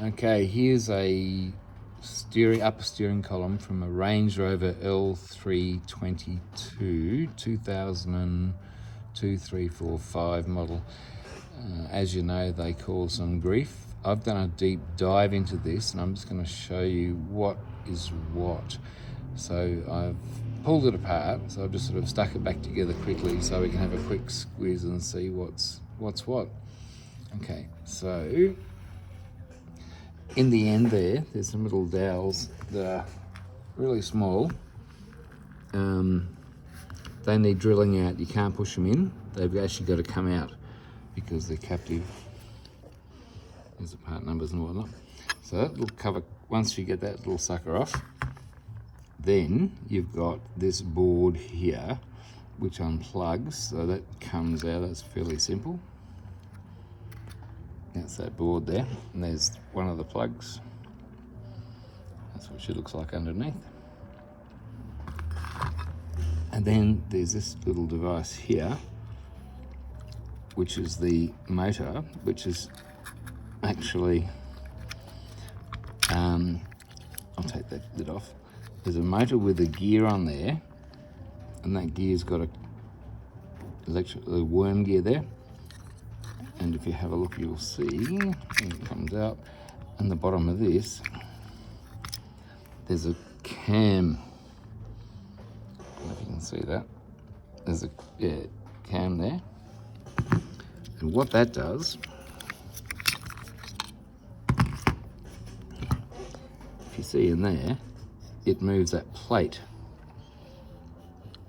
Okay, here's a upper steering column from a Range Rover L322 2002, 3, 4, 5 model. As you know, they cause some grief. I've done a deep dive into this, and I'm just going to show you what is what. So I've pulled it apart, so I've just sort of stuck it back together quickly so we can have a quick squeeze and see what's what. Okay, so in the end there's some little dowels that are really small. They need drilling out. You can't push them in. They've actually got to come out because they're captive. There's the part numbers and whatnot. So that little cover, once you get that little sucker off, then you've got this board here which unplugs, so that comes out. That's fairly simple. That's that board there, and there's one of the plugs. That's what she looks like underneath. And then there's this little device here, which is the motor, which is actually, I'll take that lid off. There's a motor with a gear on there, and that gear's got a worm gear there. And if you have a look, you'll see it comes out. On the bottom of this, there's a cam. I don't know if you can see that. There's a cam there. And what that does, if you see in there, it moves that plate.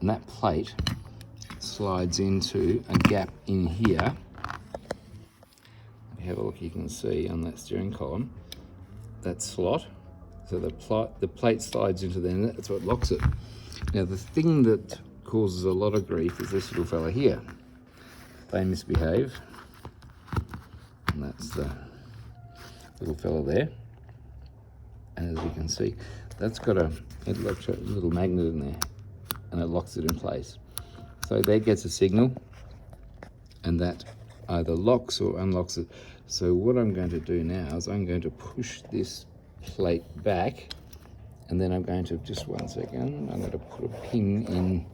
And that plate slides into a gap in here. If you have a look, you can see on that steering column, that slot. So the plate slides into there, and that's what locks it. Now, the thing that causes a lot of grief is this little fella here. They misbehave, and that's the little fella there. And as you can see, that's got a little magnet in there, and it locks it in place. So that gets a signal, and that either locks or unlocks it. So what I'm going to do now is I'm going to push this plate back, and then I'm going to, just one second, I'm going to put a pin in.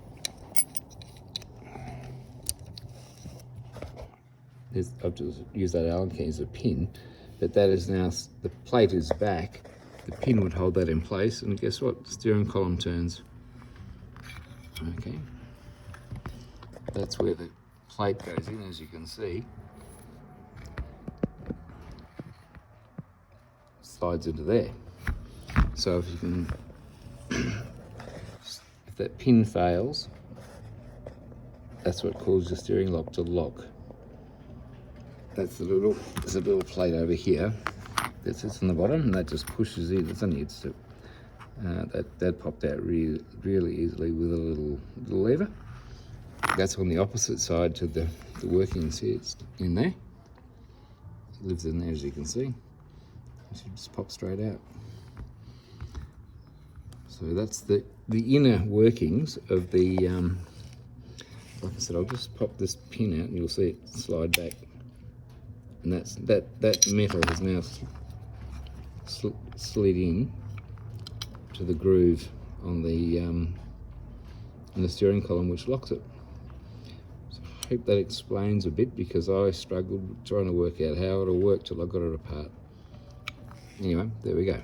I've just used that Allen key as a pin, but that is now, the plate is back. The pin would hold that in place, and guess what? The steering column turns. Okay. That's where the plate goes in, as you can see. Slides into there. So if you can, if that pin fails, that's what causes the steering lock to lock. There's a little plate over here that sits on the bottom, and that just pushes in. It's only that popped out really easily with a little lever. That's on the opposite side to the working seats in there. It lives in there, as you can see. It should just pop straight out. So that's the inner workings of the, like I said, I'll just pop this pin out and you'll see it slide back. And that metal has now slid in to the groove on the steering column, which locks it. So I hope that explains a bit, because I struggled trying to work out how it'll work till I got it apart. Anyway, there we go.